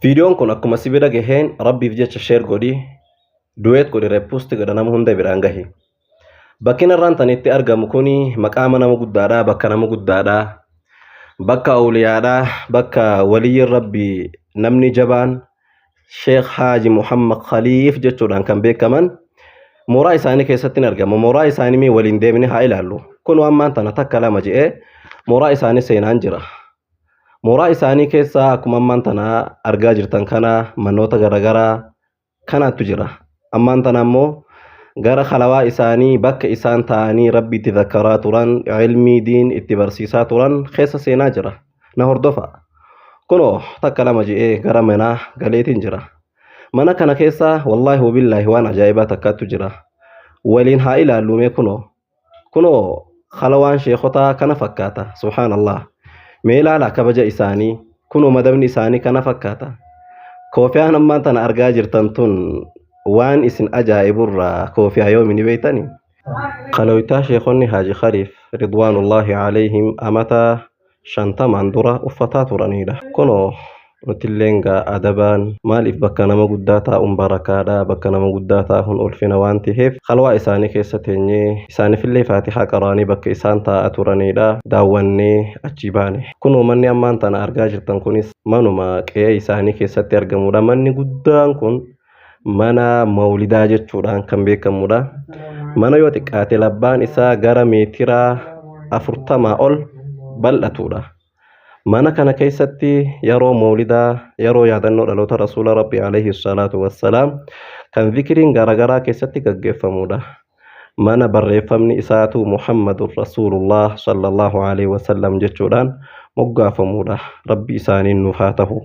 Videoon kun akkuma sibira gaheen rabbiif jecha share godhi duet godhi repost godha nama hunda biraan gahi. Bakki narraan tanitti argamu kuni maqaama nama guddaadha, bakka nama guddaadha, bakka awliyaadha, bakka waliyyi rabbi namni jabaan Sheikh Haji Muhammad Khaliif jechuudhaan kan beekaman mooraa isaanii keessatti argama. Mooraa isaanii mee waliin deemne haa ilaallu. Kun ammaan tana takka lama je'ee mooraa isaanii seenaan jira. Mooraa isaanii keessa akkuma ammaan tana argaa jirtan kana manoota garagaraa kanatu jira. Ammaan tana ammoo gara khalawaa isaanii bakka isaan ta'anii rabbi itti dhakkaraa turan, ilmii diin itti barsiisaa turan keessa seenaa jira. Na hordofa. Kunoo takka lama je'ee gara manaa galeetiin jira. Mana kana keessa wallahi wabillahi waan ajaa'ibaa takkatu jira. Waliin haa ilaallu mee kunoo khalawaan sheekhotaa kana fakkaata. Subhaanallah. Mee ilaala kabaja isaanii kunoo madabni isaanii kana fakkaata. Koofiyaan ammaan tana argaa jirtan tun waan isin ajaa'iburraa koofiyaa yoomini beeytani. Qalawita sheekhonni Haji Khaliif ridwaanullahi alayhim amata 50 dura uffataa turanidha. Kunoo nutillenga adabaan maaliif bakka nama guddaa taa'uun barakaadha, bakka nama guddaa taa'uun ulfina waan ta'eef khalwaa isaanii keessa teenyee isaaniifillee faatihaa qaraanii bakka isaan taa'aa turanidha daawwannee achi baane. Kunoo manni ammaan tana argaa jirtan kunis manuma qe'ee isaanii keessatti argamudha. Manni guddaan kun mana mawlidaa jechuudhaan kan beekamudha. Mana yoo xiqqaate labbaan isaa gara meetira 40 ol bal'atudha. Mana kana keessatti yeroo mawlidaa yeroo yaadannoo dhaloota rasuula rabbi alayhi salaatu wassalaam kan zikiriin garagaraa keessatti gaggeeffamudha. Mana barreeffamni isaatu Muhammadur Rasulullah sallallahu alayhi wasallam jechuudhaan moggaafamudha. Rabbi isaaniin nuuf haa ta'u.